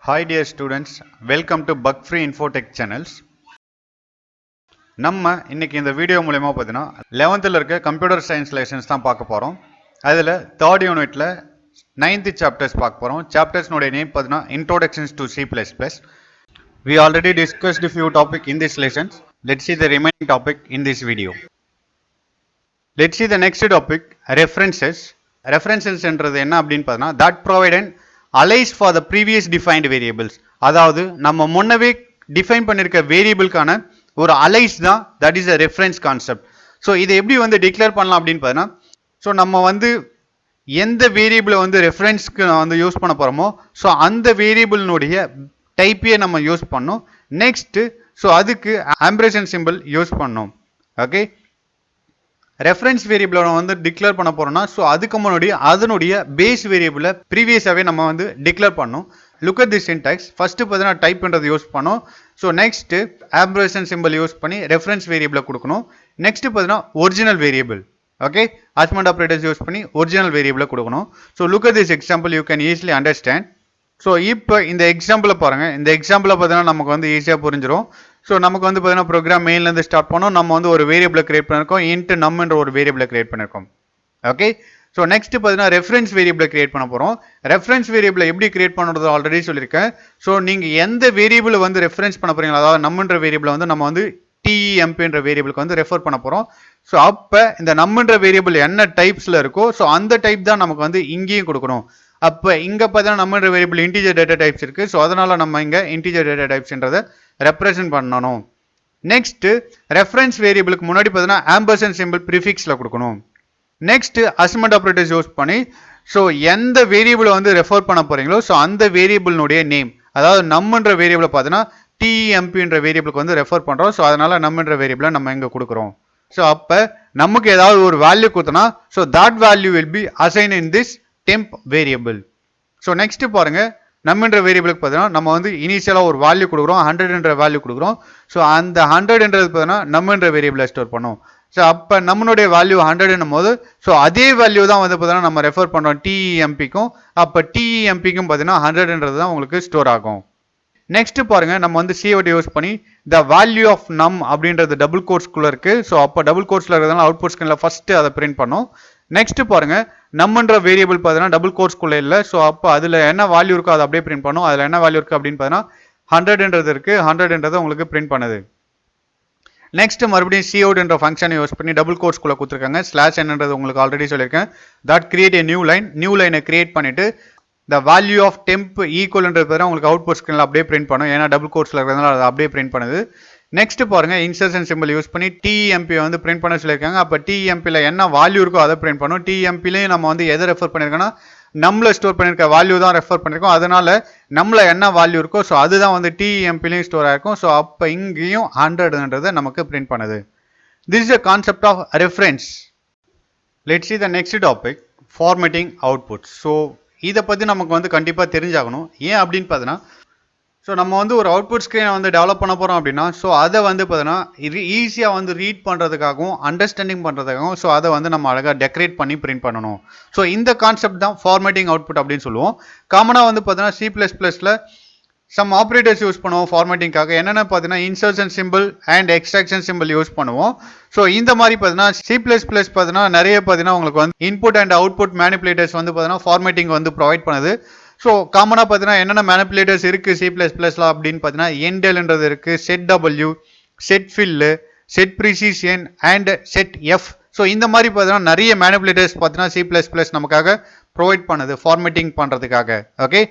Hi dear students, welcome to Bug Free Infotech channels. நம்ம இன்னைக்கு இந்த வீடியோ மூலமா பார்த்தீங்கன்னா 11th இருக்க கம்ப்யூட்டர் சயின்ஸ் லெசன்ஸ் தான் பார்க்க போறோம். அதுல 3rd யூனிட்ல 9th சாப்டர்ஸ் பார்க்க போறோம். சாப்டர்ஸ்னுடைய நேம் பார்த்தீங்கன்னா Introductions to C++. We already discussed a few topics in this lessons. Let's see the remaining topic in this video. Let's see the next topic, references. References என்றது என்ன அப்படின்னு பார்த்தீங்கன்னா that provide an alias for the previous defined variables. அதாவது நம்ம முன்னவே define பண்ணிருக்க வேரியபிளுக்கான ஒரு Alice தான் that is a reference concept. So இதை எப்படி வந்து டிக்ளேர் பண்ணலாம் அப்படின்னு பார்த்தீங்கன்னா ஸோ நம்ம வந்து எந்த வேரியபிளை வந்து ரெஃபரன்ஸ்க்கு வந்து யூஸ் பண்ண போகிறோமோ ஸோ அந்த வேரியபிளினுடைய டைப்பையே நம்ம யூஸ் பண்ணோம். நெக்ஸ்ட் ஸோ அதுக்கு ஆம்பரேஷன் சிம்பிள் யூஸ் பண்ணோம். ஓகே, ரெஃபரன்ஸ் வேரியபிளை வந்து டிக்ளேர் பண்ண போறோம்னா ஸோ அதுக்கு முன்னாடி அதனுடைய பேஸ் வேரியபிளை ப்ரீவியஸாகவே நம்ம வந்து டிக்ளேர் பண்ணோம். Look at the syntax. First பார்த்தீங்கன்னா டைப் பண்ணுறது யூஸ் பண்ணோம். ஸோ நெக்ஸ்ட் ஆம்பரேஷன் சிம்பிள் யூஸ் பண்ணி ரெஃபரன்ஸ் வேரியபிளை கொடுக்கணும். நெக்ஸ்ட் பார்த்தீங்கன்னா original variable. Okay, argument operators use பண்ணி ஒரிஜினல் வேரியபிளை கொடுக்கணும். So look at this example you can easily understand. So இப்போ இந்த எக்ஸாம்பிளை பாருங்கள். இந்த எக்ஸாம்பிளை பார்த்தீங்கன்னா நமக்கு வந்து ஈஸியாக புரிஞ்சிடும். ஸோ நமக்கு வந்து பார்த்தீங்கன்னா ப்ரோக்ராம் மெயின்லேருந்து ஸ்டார்ட் பண்ணோம். நம்ம வந்து ஒரு வேரியபிளை கிரியேட் பண்ணியிருக்கோம். இன்ட் நம் என்ற ஒரு வேரியபிளை கிரியேட் பண்ணியிருக்கோம். ஓகே, ஸோ நெக்ஸ்ட் பார்த்தீங்கன்னா ரெஃபரன்ஸ் வேரியபிளை கிரியேட் பண்ண போகிறோம். ரெஃபரன்ஸ் வேரியபிளை எப்படி கிரியேட் பண்ணுறது ஆல்ரெடி சொல்லியிருக்கேன். ஸோ நீங்கள் எந்த வேரியபிளை வந்து ரெஃபரன்ஸ் பண்ண போகிறீங்களா, அதாவது நம்மன்ற வேரியபிளை வந்து நம்ம வந்து TEMP வேரியபிளுக்கு வந்து ரெஃபர் பண்ண போகிறோம். ஸோ அப்போ இந்த நம்மன்ற வேரியபிள் என்ன டைப்ஸில் இருக்கோ ஸோ அந்த டைப் தான் நமக்கு வந்து இங்கேயும் கொடுக்கணும். அப்போ இங்கே பார்த்தீங்கன்னா நம்மன்ற வேரியபிள் இன்டிஜர் டேட்டா டைப்ஸ் இருக்குது. ஸோ அதனால் நம்ம இங்கே இன்டிஜர் டேட்டா டைப்ஸ்ன்றதை ரெப்ரசென்ட் பண்ணணும். நெக்ஸ்ட் ரெஃபரன்ஸ் வேரியபிளுக்கு முன்னாடி பார்த்தீங்கன்னா ஆம்பர்சன் சிம்பிள் ப்ரிஃபிக்ஸில் கொடுக்கணும். நெக்ஸ்ட் அசைன்மெண்ட் ஆப்பரேட்டர்ஸ் யூஸ் பண்ணி ஸோ எந்த வேரியபிளை வந்து ரெஃபர் பண்ண போறீங்களோ ஸோ அந்த வேரியபிளினுடைய நேம், அதாவது நம்மன்ற வேரியபிளை பார்த்தீங்கன்னா TEMP வேரியபிளுக்கு வந்து ரெஃபர் பண்ணுறோம். ஸோ அதனால நம்மன்ற வேரியபிளை நம்ம இங்கே கொடுக்குறோம். ஸோ அப்போ நமக்கு ஏதாவது ஒரு வேல்யூ கொடுத்தனா so that value will be assign in this temp variable. So next பாருங்க, நம்மன்ற வேரியபிளுக்கு பார்த்தீங்கன்னா நம்ம வந்து இனிஷியலாக ஒரு வேல்யூ கொடுக்குறோம், 100 வேல்யூ கொடுக்குறோம். ஸோ அந்த 100ன்றது பார்த்தீங்கன்னா நம்மன்ற வேரியபிளை ஸ்டோர் பண்ணும். ஸோ அப்போ நம்மளுடைய வேல்யூ 100ன்னும் போது ஸோ அதே வேல்யூ தான் வந்து பார்த்தீங்கன்னா நம்ம ரெஃபர் பண்ணுறோம் TEMPக்கும். அப்போ TEMPக்கும் பார்த்தீங்கன்னா 100ன்றது தான் உங்களுக்கு ஸ்டோர் ஆகும். நெக்ஸ்ட் பாருங்க, நம்ம வந்து COT யூஸ் பண்ணி த வேல்யூ ஆஃப் நம் அப்படின்றது டபுள் கோட்ஸ்குள்ள இருக்கு. ஸோ அப்போ டபுள் கோட்ஸ்ல இருக்கிறதுனால அவுட்புட் ஸ்கிரீன்ல ஃபர்ஸ்ட் அதை பிரிண்ட் பண்ணோம். நெக்ஸ்ட் பாருங்க, நம்மன்ற வேரியபிள் பார்த்தீங்கன்னா டபுள் கோட்ஸ்குள்ள இல்லை. ஸோ அப்போ அதில் என்ன வேல்யூ இருக்கோ அதை அப்படியே பிரிண்ட் பண்ணும். அதில் என்ன வேல்யூ இருக்கு அப்படின்னு பார்த்தீங்கன்னா 100ன்றது இருக்கு. 100ன்றது உங்களுக்கு பிரிண்ட் பண்ணுது. நெக்ஸ்ட் மறுபடியும் COUT என்ற ஃபங்க்ஷனை யூஸ் பண்ணி டபுள் கோட்ஸ்குள்ள கொடுத்துருக்காங்க. ஸ்லாஷ் என்னன்றது உங்களுக்கு ஆல்ரெடி சொல்லியிருக்கேன். தட் கிரியேட் ஏ நியூ லைனை கிரியேட் பண்ணிட்டு the value of temp ஈக்குவல்ன்றது பேர் உங்களுக்கு அவுட்புட் ஸ்கிரீன்ல அப்படியே பிரிண்ட் பண்ணும். ஏன்னா டபுள் கோட்ஸ்ல இருக்கிறதுனால அதை அப்படியே பிரிண்ட் பண்ணுது. நெக்ஸ்ட் பாருங்க, இன்சர்ஷன் சிம்பிள் யூஸ் பண்ணி TEMP வந்து பிரிண்ட் பண்ண சொல்லியிருக்காங்க. அப்போ TEMPல என்ன வேல்யூ இருக்கோ அதை பிரிண்ட் பண்ணும். TEMPலையும் நம்ம வந்து எதை ரெஃபர் பண்ணியிருக்கோம்னா நம்மள ஸ்டோர் பண்ணியிருக்க வேல்யூ தான் ரெஃபர் பண்ணியிருக்கோம். அதனால நம்மள என்ன வேல்யூ இருக்கோ ஸோ அதுதான் வந்து TEMPலையும் ஸ்டோர் ஆயிருக்கும். ஸோ அப்போ இங்கேயும் 100ன்றதை நமக்கு பிரிண்ட் பண்ணுது. This is a concept of reference. Let's see the next topic, formatting outputs. So இதை பற்றி நமக்கு வந்து கண்டிப்பாக தெரிஞ்சாகணும். ஏன் அப்படின்னு பார்த்தீங்கன்னா ஸோ நம்ம வந்து ஒரு அவுட்புட் ஸ்க்ரீனை வந்து டெவலப் பண்ண போகிறோம் அப்படின்னா ஸோ அதை வந்து பார்த்தீங்கன்னா ஈஸியாக வந்து ரீட் பண்ணுறதுக்காகவும் அண்டர்ஸ்டாண்டிங் பண்ணுறதுக்காகவும் ஸோ அதை வந்து நம்ம அழகாக டெக்கரேட் பண்ணி பிரிண்ட் பண்ணணும். ஸோ இந்த கான்செப்ட் தான் ஃபார்மேட்டிங் அவுட்புட் அப்படின்னு சொல்லுவோம். காமனாக வந்து பார்த்தீங்கன்னா C++ல சம் ஆப்ரேட்டர்ஸ் யூஸ் பண்ணுவோம் ஃபார்மேட்டிங்காக. என்னென்ன பார்த்தீங்கன்னா insertion simple and extraction simple use பண்ணுவோம். ஸோ இந்த மாதிரி பார்த்தீங்கன்னா C++ பார்த்தீங்கன்னா நிறைய பார்த்தீங்கன்னா உங்களுக்கு வந்து இன்புட் அண்ட் அவுட்புட் மேனிப்புலேட்டர்ஸ் வந்து பார்த்தீங்கன்னா ஃபார்மேட்டிங் வந்து ப்ரொவைட் பண்ணுது. ஸோ காமனாக பார்த்தீங்கன்னா என்னென்ன மேனிப்புலேட்டர்ஸ் இருக்குது C++ல அப்படின்னு பார்த்தீங்கன்னா என்டெல்ன்றது இருக்குது, setW, setFill, setPrecision and setF. So இந்த மாதிரி பார்த்தீங்கன்னா நிறைய மேனிப்புலேட்டர்ஸ் பார்த்தீங்கன்னா C++ நமக்காக ப்ரொவைட் பண்ணுது ஃபார்மேட்டிங் பண்ணுறதுக்காக. ஓகே,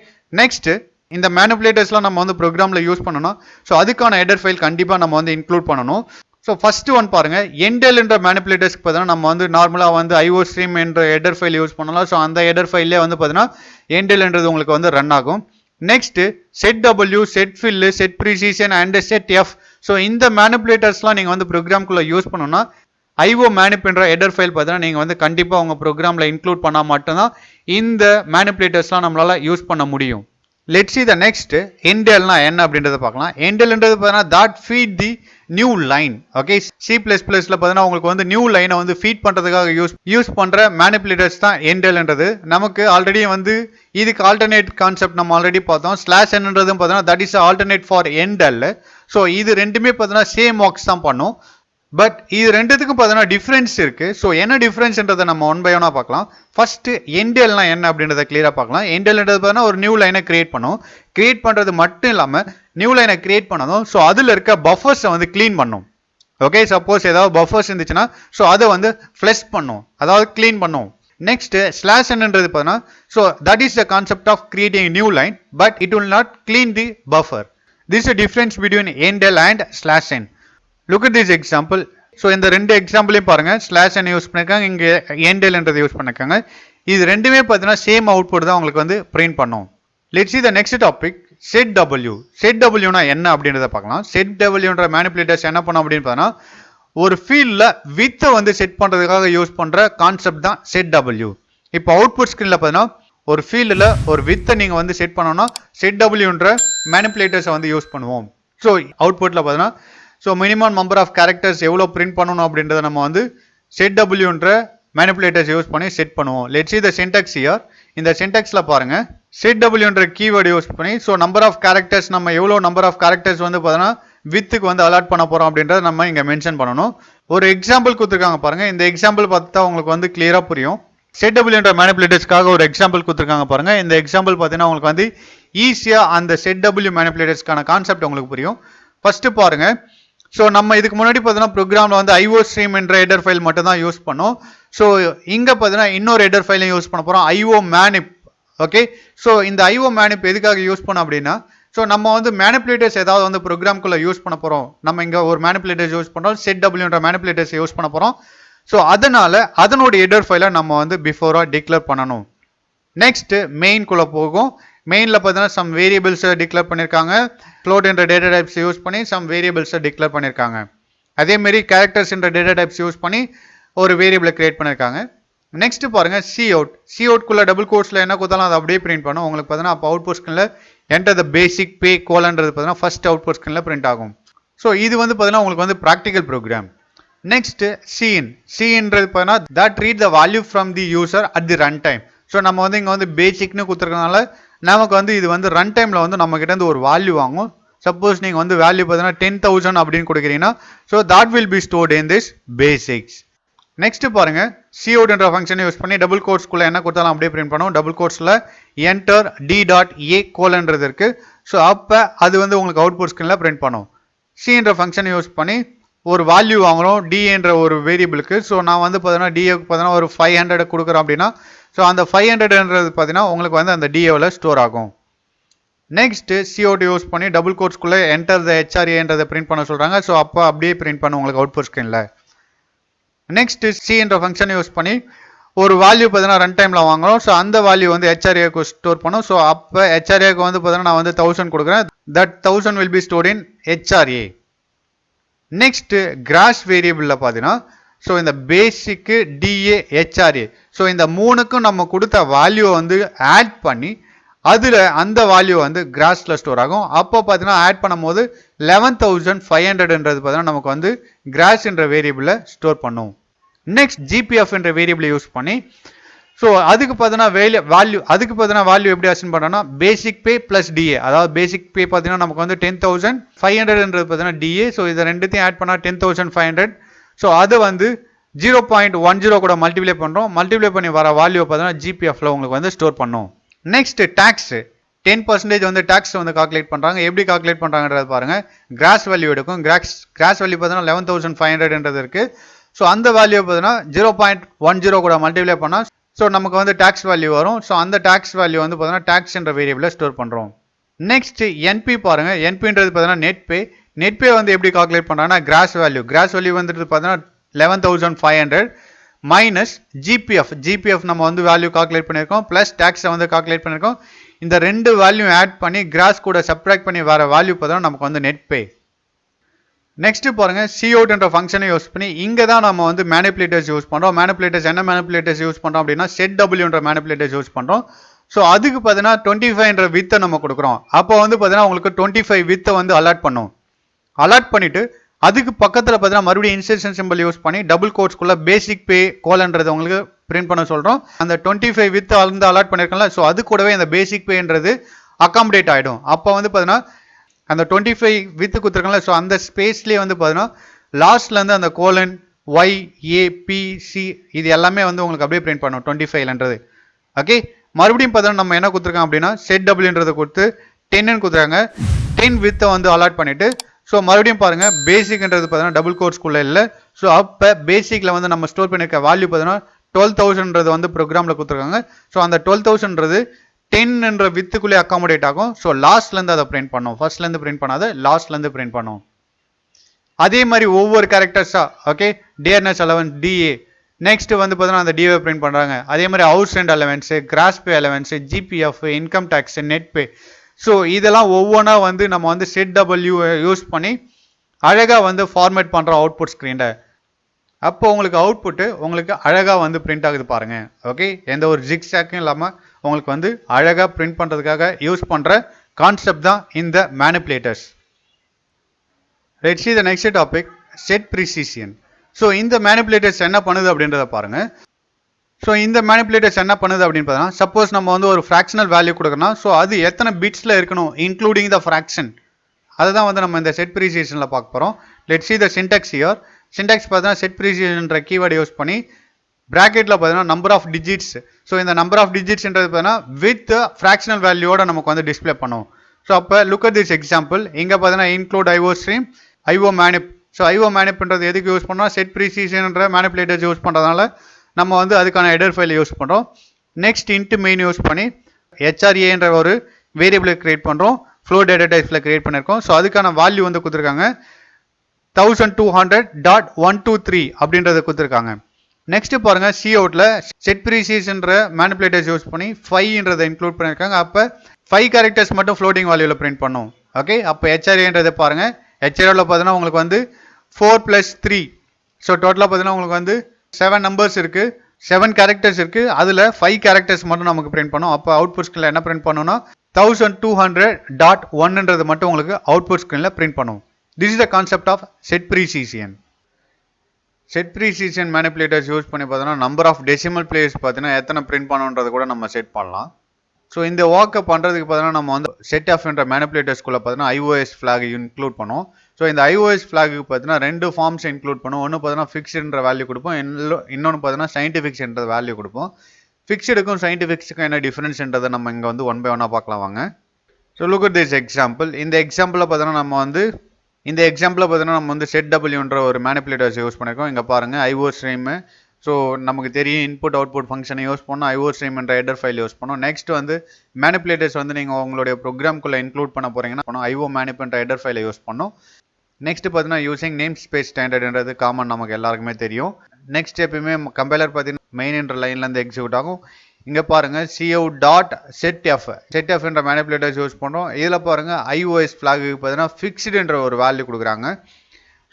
நெக்ஸ்ட் இந்த மேனிப்புலேட்டர்ஸ்லாம் நம்ம வந்து ப்ரோக்ராமில் யூஸ் பண்ணணும். ஸோ அதுக்கான ஹெடர் ஃபைல் கண்டிப்பாக நம்ம வந்து இன்க்ளூட் பண்ணணும். ஸோ ஃபர்ஸ்ட் ஒன் பாருங்க, என்டெல் என்ற மேனிப்புலேட்டர்ஸ்க்கு பார்த்தீங்கன்னா நம்ம வந்து நார்மலாக வந்து IOStream என்ற ஹெடர் ஃபைல் யூஸ் பண்ணலாம். ஸோ அந்த ஹெடர் ஃபைல்லே வந்து பார்த்தீங்கன்னா என்டெல்ன்றது உங்களுக்கு வந்து ரன் ஆகும். Next setW, setFill, setPrecision and setF. So இந்த மேனிப்புலேட்டர்ஸ்லாம் நீங்கள் வந்து ப்ரோக்ராம்குள்ளே யூஸ் பண்ணணும்னா IO manip என்ற ஹெடர் ஃபைல் பார்த்தீங்கன்னா நீங்கள் வந்து கண்டிப்பாக உங்கள் ப்ரோக்ராமில் இன்க்ளூட் பண்ணால் மட்டும்தான் இந்த மேனிப்புலேட்டர்ஸ்லாம் நம்மளால் யூஸ் பண்ண முடியும். let's see the next endl na என்ன அப்படின்றத பார்க்கலாம். endl என்றது பார்த்தா that feed the new line. okay, C++ ல பார்த்தா உங்களுக்கு வந்து நியூ லைனை வந்து ஃபீட் பண்றதுக்காக யூஸ் பண்ற மேனிபுலேட்டர்ஸ் தான் endl என்றது. நமக்கு ஆல்ரெடி வந்து இதுக்கு ஆல்டர்னேட் கான்செப்ட் நம்ம ஆல்ரெடி பார்த்தோம். ஸ்லாஷ் என்றதும் பார்த்தா that is alternate for endl. So இது ரெண்டுமே பார்த்தா சேம் ஒர்க்ஸ் தான் பண்ணும். பட் இது ரெண்டுத்துக்கும் பார்த்தீங்கன்னா டிஃப்ரென்ஸ் இருக்கு. ஸோ என்ன டிஃப்ரென்ஸ்ன்றதை நம்ம ஒன் பை ஒன்னா பார்க்கலாம். ஃபர்ஸ்ட் என்டெல்னா என்ன அப்படின்றத கிளியரா பார்க்கலாம். என்டெல்ன்றது பார்த்தீங்கன்னா ஒரு நியூ லைனை கிரியேட் பண்ணும். கிரியேட் பண்றது மட்டும் இல்லாம நியூ லைனை கிரியேட் பண்ணதும் ஸோ அதுல இருக்க பஃபர்ஸை வந்து கிளீன் பண்ணும். ஓகே, சப்போஸ் ஏதாவது பஃபர்ஸ் இருந்துச்சுன்னா ஸோ அதை வந்து ஃப்ளஷ் பண்ணும், அதாவது கிளீன் பண்ணும். நெக்ஸ்ட் ஸ்லாஷ் என்னன்றது பார்த்தீங்கன்னா so that is the concept of creating new line but it will not clean the buffer. This is difference between endl and slash n. Look at this example. So இந்த ரெண்டு எக்ஸாம்பிளையும் பாருங்க. Slash n use பண்ணிருக்காங்க, இங்கே endl என்றதை use பண்ணிருக்காங்க. இது ரெண்டுமே பார்த்தீங்கன்னா சேம் அவுட்புட் தான் உங்களுக்கு வந்து பிரிண்ட் பண்ணும். Let's see the next topic, set w. set w னா என்ன அப்படின்றத பார்க்கலாம். set w என்ற மேனிபுலேட்டர்ஸ் என்ன பண்ணும் அப்படின்னு பார்த்தா ஒரு ஃபீல்ட்ல வித்தை வந்து செட் பண்றதுக்காக யூஸ் பண்ற கான்செப்ட் தான் set w. இப்போ அவுட்புட் ஸ்கிரீன்ல பார்த்தீங்கன்னா ஒரு ஃபீல்டில் ஒரு வித்தை நீங்க வந்து செட் பண்ணோம்னா set w என்ற மேனிபுலேட்டர்ஸை வந்து யூஸ் பண்ணுவோம். ஸோ அவுட்புட்ல பார்த்தீங்கன்னா so minimum number of characters எவ்வளோ பிரிண்ட் பண்ணணும் அப்படின்றத நம்ம வந்து set w என்ற மேனிபுலேட்டர்ஸ் யூஸ் பண்ணி செட் பண்ணுவோம். Let's see the syntax here. இந்த சின்டாக்ஸ்ல பாருங்க, set w என்ற கீவேர்டு யூஸ் பண்ணி ஸோ நம்பர் ஆஃப் கேரக்டர்ஸ் நம்ம எவ்வளோ நம்பர் ஆஃப் கேரக்டர்ஸ் வந்து பார்த்தீங்கன்னா வித்துக்கு வந்து அலாட் பண்ண போறோம் அப்படின்றத நம்ம இங்க மென்ஷன் பண்ணணும். ஒரு எக்ஸாம்பிள் கொடுத்துருக்காங்க பாருங்க. இந்த எக்ஸாம்பிள் பார்த்தா உங்களுக்கு வந்து கிளியரா புரியும். set w என்ற மேனிபுலேட்டர்ஸ்க்காக ஒரு எக்ஸாம்பிள் கொடுத்துருக்காங்க பாருங்க. இந்த எக்ஸாம்பிள் பார்த்தீங்கன்னா உங்களுக்கு வந்து ஈஸியா அந்த set w மேனிபுலேட்டர்ஸ்க்கான கான்செப்ட் உங்களுக்கு புரியும். ஃபர்ஸ்ட் பாருங்க. ஸோ நம்ம இதுக்கு முன்னாடி பார்த்தீங்கன்னா ப்ரோக்ராமில் வந்து IO stream என்ற ஹெடர் ஃபைல் மட்டும் தான் யூஸ் பண்ணோம். ஸோ இங்கே பார்த்தீங்கன்னா இன்னொரு ஹெடர் ஃபைலையும் யூஸ் பண்ண போகிறோம், IO manip. ஓகே, ஸோ இந்த IO manip எதுக்காக யூஸ் பண்ணோம் அப்படின்னா ஸோ நம்ம வந்து மேனிபுலேட்டர்ஸ் ஏதாவது வந்து ப்ரோக்ராம்குள்ளே யூஸ் பண்ண போகிறோம். நம்ம இங்கே ஒரு மேனிபுலேட்டர்ஸ் யூஸ் பண்ணுறோம், set w என்ற மேனிபுலேட்டர்ஸ் யூஸ் பண்ண போகிறோம். ஸோ அதனால அதனோட ஹெடர் ஃபைலை நம்ம வந்து பிஃபோராக டிக்ளேர் பண்ணணும். நெக்ஸ்ட் மெயின்குள்ளே போகும். மெயினில் பார்த்தீங்கன்னா சம் வேரியபிள்ஸை டிக்ளேர் பண்ணியிருக்காங்க. ஃப்ளோட் என்ற டேட்டா டைப்ஸ் யூஸ் பண்ணி சம் வேரியபிள்ஸை டிக்ளேர் பண்ணியிருக்காங்க. அதேமாரி கேரக்டர்ஸ் என்ற டேட்டா டைப்ஸ் யூஸ் பண்ணி ஒரு வேரியபிளை கிரியேட் பண்ணியிருக்காங்க. நெக்ஸ்ட் பாருங்க cout. coutக்குள்ள டபுள் கோட்ஸில் என்ன கொடுத்தாலும் அதை அப்படியே பிரிண்ட் பண்ணும். உங்களுக்கு பார்த்தீங்கன்னா அப்போ அவுட்புட் ஸ்கிரீனில் என்டர் த பேசிக் பே கோலன்றது பார்த்தீங்கன்னா ஃபர்ஸ்ட் அவுட்புட் ஸ்கிரீனில் பிரிண்ட் ஆகும். ஸோ இது வந்து பார்த்தீங்கன்னா உங்களுக்கு வந்து ப்ராக்டிக்கல் ப்ரோக்ராம். நெக்ஸ்ட் cன்றது பார்த்தீங்கன்னா that read the value from the user at the run time. So நம்ம வந்து இங்கே வந்து பேசிக்னு கொடுத்துருக்கனால நமக்கு வந்து இது வந்து ரன் டைம்ல வந்து நம்ம கிட்ட இருந்து ஒரு வேல்யூ வாங்கும். சப்போஸ் நீங்க வந்து வேல்யூ பார்த்தீங்கன்னா 10,000 அப்படின்னு கொடுக்குறீங்கன்னா so that will be stored in this basics. Next பாருங்க, cout என்ற ஃபங்க்ஷனை யூஸ் பண்ணி டபுள் கோட்ஸ்குள்ள என்ன கொடுத்தாலும் அப்படியே பிரிண்ட் பண்ணும். டபுள் கோட்ஸ்ல என்டர் d.a கோலன்றது இருக்கு. ஸோ அப்போ அது வந்து உங்களுக்கு அவுட்புட் ஸ்கிரீன்ல பிரிண்ட் பண்ணும். c என்ற ஃபங்க்ஷனை யூஸ் பண்ணி ஒரு வேல்யூ வாங்குறோம் d என்ற ஒரு வேரியபிளுக்கு. ஸோ நான் வந்து பார்த்தீங்கன்னா d பார்த்தீங்கன்னா ஒரு 500 கொடுக்குறோம் அப்படின்னா ஸோ அந்த 500ன்றது பார்த்தீங்கன்னா உங்களுக்கு வந்து அந்த DAவில் ஸ்டோர் ஆகும். நெக்ஸ்ட் cout யூஸ் பண்ணி டபுள் கோட்ஸ்குள்ளே என்டர் த HRAன்றதை பிரிண்ட் பண்ண சொல்கிறாங்க. ஸோ அப்போ அப்படியே பிரிண்ட் பண்ணும் உங்களுக்கு அவுட்புட் ஸ்கிரீனில். நெக்ஸ்ட் c என்ற ஃபங்க்ஷனை யூஸ் பண்ணி ஒரு வேல்யூ பார்த்தீங்கன்னா ரன் டைமில் வாங்குறோம். ஸோ அந்த வேல்யூ வந்து HRAக்கு ஸ்டோர் பண்ணும். ஸோ அப்போ HRAக்கு வந்து பார்த்தீங்கன்னா நான் வந்து 1000 கொடுக்குறேன். That 1000 will be stored in HRA. Next gross வேரியபிளில் பார்த்தீங்கன்னா ஸோ இந்த பேசிக்கு DA HRA ஸோ இந்த மூணுக்கும் நம்ம கொடுத்த வேல்யூ வந்து ஆட் பண்ணி அதில் அந்த வேல்யூ வந்து கிராஸில் ஸ்டோர் ஆகும். அப்போ பார்த்தீங்கன்னா ஆட் பண்ணும்போது 11,500ன்றது பார்த்தீங்கன்னா நமக்கு வந்து கிராஸ் என்ற வேரியபிளை ஸ்டோர் பண்ணும். நெக்ஸ்ட் GPF என்ற வேரியபிளை யூஸ் பண்ணி ஸோ அதுக்கு பார்த்தீங்கன்னா வேல்யூ எப்படி அசைன் பண்ணோம்னா பேசிக் பே பிளஸ் DA, அதாவது பேசிக் பே பார்த்தீங்கன்னா நமக்கு வந்து 10,500ன்றது பார்த்தீங்கன்னா DA. ஸோ இதை ரெண்டுத்தையும் ஆட் பண்ணால் 10,500. ஸோ அது வந்து 0.10 கூட மல்டிப்ளை பண்ணுறோம். மல்டிப்ளை பண்ணி வர வேல்யூ பார்த்தீங்கன்னா GPFல உங்களுக்கு வந்து ஸ்டோர் பண்ணும். நெக்ஸ்ட் டேக்ஸ் 10% வந்து டேக்ஸ் வந்து கால்குலேட் பண்ணுறாங்க. எப்படி கால்குலேட் பண்ணுறாங்கன்றது பாருங்க. கிராஸ் வேல்யூ எடுக்கும். கிராஸ் வேல்யூ பார்த்தீங்கன்னா 11,500ன்றது இருக்கு. ஸோ அந்த வேல்யூ பார்த்தீங்கன்னா 0.10 கூட மல்டிப்ளை பண்ணால் ஸோ நமக்கு வந்து டேக்ஸ் வேல்யூ வரும். ஸோ அந்த டேக்ஸ் வேல்யூ வந்து பார்த்தீங்கன்னா டேக்ஸ் என்ற வேரியபிளை ஸ்டோர் பண்ணுறோம். நெக்ஸ்ட் NP பாருங்க. NPன்றது பார்த்தீங்கன்னா நெட் பே வந்து எப்படி கால்குலேட் பண்ணுறாங்கன்னா கிராஸ் வேல்யூ வந்துட்டு பார்த்தீங்கன்னா 11,500 மைனஸ் GPF நம்ம வந்து வேல்யூ கால்குலேட் பண்ணியிருக்கோம் ப்ளஸ் டேக்ஸை வந்து கால்குலேட் பண்ணியிருக்கோம். இந்த ரெண்டு வேல்யூ ஆட் பண்ணி கிராஸ் கூட சப்ட்ராக்ட் பண்ணி வர வேல்யூ பார்த்தீங்கன்னா நமக்கு வந்து நெட் பே. நெக்ஸ்ட் பாருங்க, cout என்ற ஃபங்க்ஷனை யூஸ் பண்ணி இங்கே தான் நம்ம வந்து மேனிபுலேட்டர்ஸ் யூஸ் பண்ணுறோம். மேனிபுலேட்டர்ஸ் யூஸ் பண்ணுறோம் அப்படின்னா set w என்ற மேனிபுலேட்டர்ஸ் யூஸ் பண்ணுறோம். ஸோ அதுக்கு பார்த்தீங்கன்னா 25ன்ற வித்தை நம்ம கொடுக்குறோம். அப்போ வந்து பார்த்தீங்கன்னா உங்களுக்கு 25 வித்தை வந்து அலாட் பண்ணும். அலாட் பண்ணிட்டு அதுக்கு பக்கத்தில் பார்த்தீங்கன்னா மறுபடியும் இன்சர்ஷன் சிம்பிள் யூஸ் பண்ணி டபுள் கோட்ஸ்குள்ள பேசிக் பே கோலன்றது உங்களுக்கு பிரிண்ட் பண்ண சொல்கிறோம். அந்த 25 வித் வந்து அலாட் பண்ணியிருக்கோம்ல, ஸோ அது கூடவே அந்த பேசிக் பேன்றது அகாமடேட் ஆகிடும். அப்போ வந்து பார்த்தீங்கன்னா அந்த 25 வித்து கொடுத்துருக்கோம்ல, ஸோ அந்த ஸ்பேஸ்லேயே வந்து பார்த்தீங்கன்னா லாஸ்ட்லேருந்து அந்த colon Y A B C இது எல்லாமே வந்து உங்களுக்கு அப்படியே பிரிண்ட் பண்ணும் 25ன்றது. ஓகே, மறுபடியும் பார்த்தீங்கன்னா நம்ம என்ன கொடுத்துருக்கோம் அப்படின்னா செட் டபுள்ன்றதை கொடுத்து 10ன்னு கொடுத்துருக்காங்க. 10 வித்தை வந்து அலாட் பண்ணிட்டு ஸோ மறுபடியும் பாருங்க பேசிக்ன்றது பார்த்தீங்கன்னா டபுள் கோட்ஸ்குள்ள இல்லை. ஸோ அப்போ பேசிக்ல வந்து நம்ம ஸ்டோர் பண்ணியிருக்க வேல்யூ பார்த்தீங்கன்னா 12,000ன்றது வந்து ப்ரோக்ராமில் கொடுத்துருக்காங்க. ஸோ அந்த 12,000ன்றது 10ன்ற வித்துக்குள்ளே அகாமடேட் ஆகும். ஸோ லாஸ்ட்லேருந்து அதை பிரிண்ட் பண்ணும். ஃபர்ஸ்ட்லேருந்து பிரிண்ட் பண்ணாத லாஸ்ட்லேருந்து பிரிண்ட் பண்ணும். அதே மாதிரி ஒவ்வொரு கேரக்டர்ஸா okay DRS allowance DA next வந்து பார்த்தீங்கன்னா அந்த டிஏ பிரிண்ட் பண்ணுறாங்க. அதே மாதிரி house rent allowance, gross pay allowance, GPF, income tax, net pay. So இதெல்லாம் ஒவ்வொன்றா வந்து நம்ம வந்து செட் டபிள்யூ யூஸ் பண்ணி அழகாக வந்து ஃபார்மேட் பண்ணுறோம் அவுட்புட் ஸ்க்ரீனில். அப்போ உங்களுக்கு அவுட்புட்டு உங்களுக்கு அழகாக வந்து பிரிண்ட் ஆகுது பாருங்க. ஓகே, எந்த ஒரு ஜிக்ஸாக்கும் இல்லாமல் உங்களுக்கு வந்து அழகாக பிரிண்ட் பண்ணுறதுக்காக யூஸ் பண்ணுற கான்செப்ட் தான் இந்த manipulators. Let's see the next topic, set precision. So இந்த மேனிப்புலேட்டர்ஸ் என்ன பண்ணுது அப்படின்றத பாருங்க. ஸோ இந்த மேனிப்புலேட்டர்ஸ் என்ன பண்ணுது அப்படின்னு பார்த்தீங்கன்னா சப்போஸ் நம்ம வந்து ஒரு ஃப்ராக்ஷனல் வேல்யூ கொடுக்கணும். ஸோ அது எத்தனை பிட்ஸில் இருக்கணும் இன்க்ளூடிங் த ஃப்ராக்ஷன், அதை தான் வந்து நம்ம இந்த செட் ப்ரீசியேஷனில் பார்க்க போகிறோம். Let's see the syntax here. Syntax பார்த்தீங்கன்னா செட் ப்ரீசியேஷன்ற கீவேர்டு யூஸ் பண்ணி ப்ராக்கெட்டில் பார்த்தீங்கன்னா நம்பர் ஆஃப் டிஜிட்ஸ். ஸோ இந்த நம்பர் ஆஃப் டிஜிட்ஸ்ன்றது பார்த்தீங்கன்னா வித் ஃப்ராக்ஷனல் வேல்யூவோட நமக்கு வந்து டிஸ்பிளே பண்ணும். ஸோ அப்போ லுக் அட் திஸ் எக்ஸாம்பிள். இங்கே பார்த்தீங்கன்னா include IO stream, IO manip. So IO மேனிப்ன்றது எதுக்கு யூஸ் பண்ணோம், செட் ப்ரீசியேஷன்ற மேனிப்புலேட்டர்ஸ் யூஸ் பண்ணுறதுனால நம்ம வந்து அதுக்கான ஹெடர் ஃபைல் யூஸ் பண்ணுறோம். நெக்ஸ்ட் இன்ட் மெயின் யூஸ் பண்ணி ஹெச்ஆர்ஏன்ற ஒரு வேரியபிளை கிரியேட் பண்ணுறோம். ஃப்ளோ டேட்டா டைப்ஸில் கிரியேட் பண்ணியிருக்கோம். ஸோ அதுக்கான வேல்யூ வந்து கொடுத்துருக்காங்க 1200.123 அப்படின்றத கொடுத்துருக்காங்க. நெக்ஸ்ட் பாருங்க சி அவுட்ல செட் ப்ரீசியேஷன்ற மேனிப்புலேட்டர்ஸ் யூஸ் பண்ணி 5ன்றதை இன்க்ளூட் பண்ணியிருக்காங்க. அப்போ 5 கேரக்டர்ஸ் மட்டும் ஃப்ளோட்டிங் வேல்யூவில் பிரிண்ட் பண்ணும். ஓகே, அப்போ ஹெச்ஆர்ஏன்றதை பாருங்க. ஹெச்ஆர்ஏல பார்த்தீங்கன்னா உங்களுக்கு வந்து 4 + 3. ஸோ டோட்டலாக பார்த்தீங்கன்னா உங்களுக்கு வந்து 7 நம்பர்ஸ் இருக்கு, 7 கேரக்டர்ஸ் இருக்கு. அதில் 5 கேரக்டர்ஸ் மட்டும் நமக்கு பிரிண்ட் பண்ணும். அப்போ அவுட்புட் ஸ்க்ரீனில் என்ன பிரிண்ட் பண்ணணும்னா 1200.1ன்றது மட்டும் உங்களுக்கு அவுட்புட் ஸ்க்ரீனில் பிரிண்ட் பண்ணும். This is the concept of set precision. Set precision manipulators use பண்ணி பார்த்தீங்கன்னா நம்பர் ஆஃப் டெசிமல் பிளேஸ் பார்த்தீங்கன்னா எத்தனை பிரிண்ட் பண்ணணுன்றது கூட நம்ம செட் பண்ணலாம். ஸோ இந்த ஒர்க்கை பண்ணுறதுக்கு பார்த்தீங்கன்னா நம்ம வந்து செட் ஆஃப்ன்ற மேனிப்புலேட்டர்ஸ்குள்ளே பார்த்தீங்கன்னா ஐஓஎஸ் ஃப்ளாக் இன்க்ளூட் பண்ணுவோம். ஸோ இந்த ஐஓஎஸ் ஃப்ளாக்கு பார்த்தீங்கன்னா 2 ஃபார்ம்ஸ் இன்க்ளூட் பண்ணுவோம். ஒன்று பார்த்தீங்கன்னா ஃபிக்ஸ்டுன்ற வேல்யூ கொடுப்போம், இன்னொன்று பார்த்தீங்கன்னா சயின்டிஃபிக்ஸ்ன்ற வேல்யூ கொடுப்போம். ஃபிக்ஸ்டுக்கும் சயின்டிஃபிக்ஸுக்கும் என்ன டிஃபரன்ஸ்ன்றதை நம்ம இங்கே வந்து 1 by 1 பார்க்கலாம் வாங்க. So look at this example. இந்த எக்ஸாம்பிளில் பார்த்தீங்கன்னா நம்ம வந்து செட் டபிள்யூன்ற ஒரு மேனிப்புலேட்டர்ஸ் யூஸ் பண்ணியிருக்கோம். இங்கே பாருங்கள் ஐஓ ஸ்ட்ரீமு. ஸோ நமக்கு தெரியும் இன்புட் அவுட்புட் ஃபங்க்ஷனை யூஸ் பண்ணோம், ஐஓ ஸ்ட்ரீம்ன்ற ஹெடர் ஃபைல் யூஸ் பண்ணோம். நெக்ஸ்ட் வந்து மேனிப்புலேட்டர்ஸ் வந்து நீங்கள் உங்களுடைய ப்ரோக்ராம்குள்ளே இன்க்ளூட் பண்ண போகிறீங்கன்னா ஐஓ மேனிப்ன்ற ஹெடர் ஃபைலை யூஸ் பண்ணோம். நெக்ஸ்ட் பார்த்தீங்கன்னா யூசிங் நேம் ஸ்பேஸ் ஸ்டாண்டர்ட்ன்றது காமன் நமக்கு எல்லாருக்குமே தெரியும். நெக்ஸ்ட் எப்பயுமே கம்பைலர் பார்த்தீங்கன்னா மெயின்ன்ற லைன்லேருந்து எக்ஸிக்யூட் ஆகும். இங்கே பாருங்கள் cout.setf மேனிப்புலேட்டர்ஸ் யூஸ் பண்ணுறோம். இதில் பாருங்கள் ஐஓஎஸ் ஃப்ளாக்கு பார்த்தீங்கன்னா ஃபிக்ஸ்டுன்ற ஒரு வேல்யூ கொடுக்குறாங்க.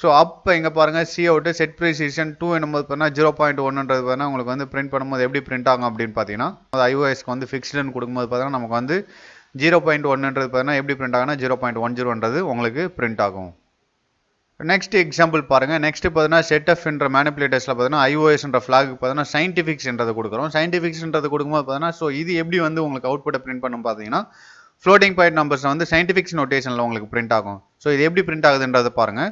ஸோ அப்போ இங்கே பாருங்கள் cout செட் ப்ரீசிஷன் 2 என்னும்போது பார்த்தீங்கன்னா 0.1ன்றது பார்த்தீங்கன்னா உங்களுக்கு வந்து பிரிண்ட் பண்ணும்போது எப்படி பிரிண்ட் ஆகும் அப்படின்னு பார்த்தீங்கன்னா ஐஓஎஸ்க்கு வந்து ஃபிக்ஸ்டுன்னு கொடுக்கும்போது பார்த்தீங்கன்னா நமக்கு வந்து 0.1ன்றது பார்த்தீங்கன்னா எப்படி பிரிண்ட் ஆகும்னா 0.10ன்றது உங்களுக்கு பிரிண்ட் ஆகும். நெக்ஸ்ட் எக்ஸாம்பிள் பாருங்க. நெக்ஸ்ட் பார்த்தீங்கன்னா செட்எஃப்ன்ற மேனிப்புலேட்டர்ஸில் பார்த்தீங்கன்னா ஐஓஎஸ்ன்ற ஃப்ளாக்கு பார்த்தீங்கன்னா சயின்டிஃபிக்ஸ்ன்றது கொடுக்குறோம். சயின்டிஃபிக்ஸ்ன்றது கொடுக்கும்போது பார்த்தீங்கன்னா ஸோ இது எப்படி வந்து உங்களுக்கு அவுட்புட்டை பிரிண்ட் பண்ணும் பார்த்தீங்கன்னா ஃப்ளோட்டிங் பாயிண்ட் நம்பர்ஸ் வந்து சயின்டிஃபிக்ஸ் நோட்டேஷனில் உங்களுக்கு பிரிண்ட் ஆகும். ஸோ இது எப்படி பிரிண்ட் ஆகுதுன்றதை பாருங்க.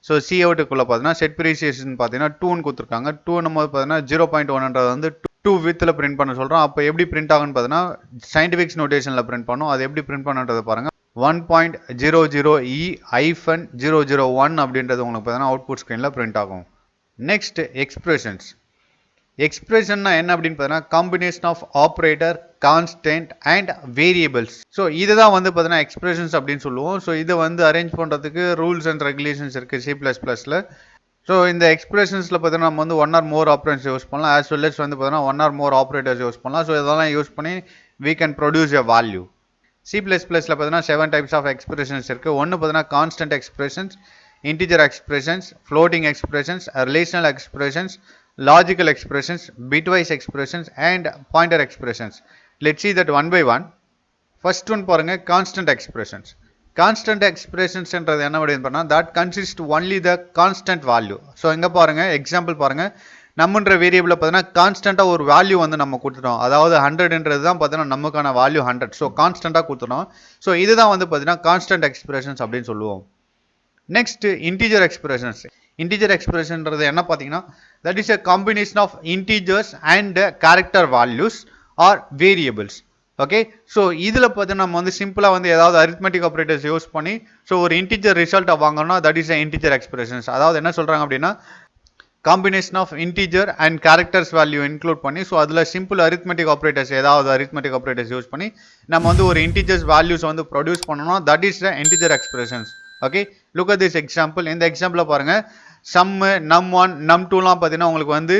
ஸோ coutக்குள்ளே பார்த்தீங்கன்னா செட் ப்ரீசியேஷன் பார்த்தீங்கன்னா 2ன்னு கொடுத்துருக்காங்க. 2ன்னும் போது பார்த்தீங்கன்னா 0.1ன்றது வந்து 2 வித்தில் பிரிண்ட் பண்ண சொல்கிறோம். அப்போ எப்படி பிரிண்ட் ஆகுன்னு பார்த்தீங்கன்னா சயின்டிஃபிக்ஸ் நோட்டேஷனில் பிரிண்ட் பண்ணும். அது எப்படி பிரிண்ட் பண்ணுன்றதை பாருங்க. 1.00E-001 அப்படின்றது உங்களுக்கு பார்த்தீங்கன்னா அவுட்புட் ஸ்க்ரீனில் பிரிண்ட் ஆகும். Next expressions. எக்ஸ்பிரஷன்னா என்ன அப்படின்னு பார்த்தீங்கன்னா combination of operator, constant and variables. So இதுதான் வந்து பார்த்தீங்கன்னா எக்ஸ்பிரஷன்ஸ் அப்படின்னு சொல்லுவோம். ஸோ இதை வந்து அரேஞ்ச் பண்ணுறதுக்கு ரூல்ஸ் அண்ட் ரெகுலேஷன்ஸ் இருக்குது C++ல. ஸோ இந்த எக்ஸ்பிரஷன்ஸில் பார்த்தீங்கன்னா நம்ம வந்து 1 or more ஆப்ரேட்டர்ஸ் யூஸ் பண்ணலாம், as well as வந்து பார்த்தீங்கன்னா 1 or more ஆப்ரேட்டர்ஸ் யூஸ் பண்ணலாம். ஸோ இதெல்லாம் யூஸ் பண்ணி we can produce a value. C++ல பார்த்தீங்கன்னா 7 டைப்ஸ் ஆஃப் எக்ஸ்பிரஷன்ஸ் இருக்குது. ஒன்று பார்த்தீங்கன்னா constant expressions, integer expressions, floating expressions, relational expressions, logical expressions, bitwise expressions and pointer expressions. let's see that one by one. First one பாருங்க constant expressions. Constant expressions என்றது என்ன அப்படின்னு பார்த்தா that consists only the constant value. So இங்க பாருங்க example பாருங்க நம்மன்ற வேரியபிளை பார்த்தீங்கன்னா கான்ஸ்டன்டா ஒரு வேல்யூ வந்து நம்ம கொடுத்துட்டோம், அதாவது 100ன்றது தான் பார்த்தீங்கன்னா நமக்கான வேல்யூ 100. ஸோ கான்ஸ்டன்டா கொடுத்துட்டோம். ஸோ இதுதான் வந்து பார்த்தீங்கன்னா கான்ஸ்டன்ட் எக்ஸ்பிரஷன்ஸ் அப்படின்னு சொல்லுவோம். Next integer expressions. இன்டிஜர் எக்ஸ்பிரஷன்றது என்ன பார்த்தீங்கன்னா that is a combination of integers and character values or variables. Okay, so இதில் பார்த்து நம்ம வந்து சிம்பிளாக வந்து ஏதாவது அரித்மெட்டிக் ஆப்ரேட்டர்ஸ் யூஸ் பண்ணி ஸோ ஒரு இன்டிஜர் ரிசல்ட்டை வாங்கணும்னா தட் இஸ் இன்டிஜர் எக்ஸ்பிரஷன்ஸ். அதாவது என்ன சொல்கிறாங்க அப்படின்னா combination of integer and characters value include பண்ணி ஸோ அதில் சிம்பிள் அரித்மெட்டிக் ஆப்ரேட்டர்ஸ் ஏதாவது அரித்மெட்டிக் ஆப்ரேட்டர்ஸ் யூஸ் பண்ணி நம்ம வந்து ஒரு இன்டிஜர்ஸ் வேல்யூஸ் வந்து ப்ரொடியூஸ் பண்ணணும், that is the integer expressions. Okay, look at this example. இந்த எக்ஸாம்பிளில் பாருங்கள் சம்மு num1 num2லாம் பார்த்தீங்கன்னா உங்களுக்கு வந்து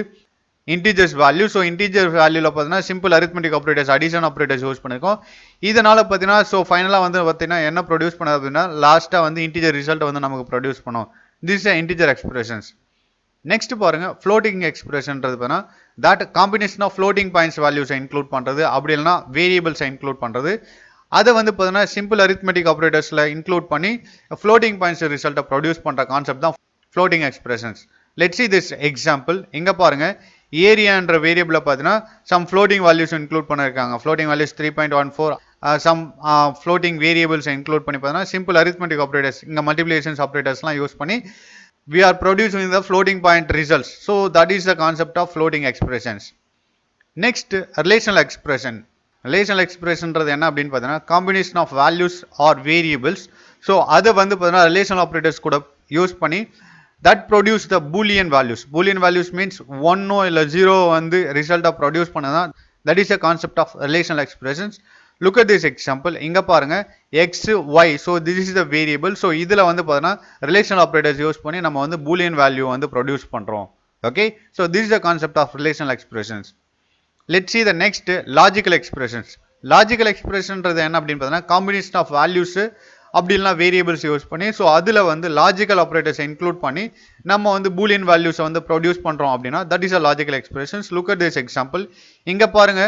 இன்டிஜர்ஸ் வேல்யூ. ஸோ இன்டிஜர் வேல்யூவில் பார்த்தீங்கன்னா simple arithmetic operators addition operators use பண்ணியிருக்கோம். இதனால் பார்த்தீங்கன்னா ஸோ ஃபைனலாக வந்து பார்த்தீங்கன்னா என்ன ப்ரொடியூஸ் பண்ணது அப்படின்னா லாஸ்ட்டாக வந்து இன்டிஜர் ரிசல்ட் வந்து நமக்கு ப்ரொடியூஸ் பண்ணோம். This integer expressions. நெக்ஸ்ட் பாருங்க ஃப்ளோட்டிங் எக்ஸ்பிரஷன்றது பார்த்தீங்கன்னா that combination of floating points வேல்யூஸை இன்க்ளூட் பண்ணுறது, அப்படி இல்லைனா வேரியபிள்ஸை இன்க்ளூட் பண்ணுறது. அதை வந்து பார்த்தீங்கன்னா சிம்பிள் அரித்மெட்டிக் ஆப்ரேட்டர்ஸில் இன்க்ளூட் பண்ணி ஃப்ளோட்டிங் பாயிண்ட்ஸ் ரிசல்ட்டை ப்ரொடியூஸ் பண்ணுற கான்செப்ட் தான் floating expressions. Let's see this example. இங்கே பாருங்க ஏரியான்ற வேரியபிளை பார்த்தீங்கன்னா சம் ஃப்ளோட்டிங் வேல்யூஸ் இன்க்ளூட் பண்ணியிருக்காங்க. Floating values 3.14, some floating variables include பண்ணி பார்த்தீங்கன்னா சிம்பிள் அரித்மெட்டிக் ஆப்ரேட்டர்ஸ் இங்கே மல்டிப்ளிகேஷன்ஸ் ஆப்ரேட்டர்ஸ்லாம் யூஸ் பண்ணி we are producing the floating point results. So that is the concept of floating expressions. Next, relational expression. Relational expression என்ன அப்படின்னு பார்த்தீங்கன்னா combination of values or variables. So அதை வந்து பார்த்தீங்கன்னா relational operators கூட use பண்ணி that produce the boolean values. Boolean values means 1 இல்ல 0 வந்து ரிசல்ட்டை ப்ரொடியூஸ் பண்ணதான். That is the concept of relational expressions. Look at this example. இங்க பாருங்க x y. So this is the variable. So இதுல வந்து பார்த்தீங்கன்னா relational operators யூஸ் பண்ணி நம்ம வந்து boolean value வந்து ப்ரொடியூஸ் பண்றோம். Okay, so this is the concept of relational expressions. Let's see the next logical expressions. Logical expressionன்றது என்ன அப்படின்னு பார்த்தீங்கன்னா combination of values அப்படி இல்லைனா வேரியபிள்ஸ் யூஸ் பண்ணி ஸோ அதில் வந்து லாஜிக்கல் ஆப்ரேட்டர்ஸ் இன்க்ளூட் பண்ணி நம்ம வந்து பூலியன் வேல்யூஸை வந்து ப்ரொடியூஸ் பண்ணுறோம் அப்படின்னா that is a logical expressions. Look at this example. இங்கே பாருங்க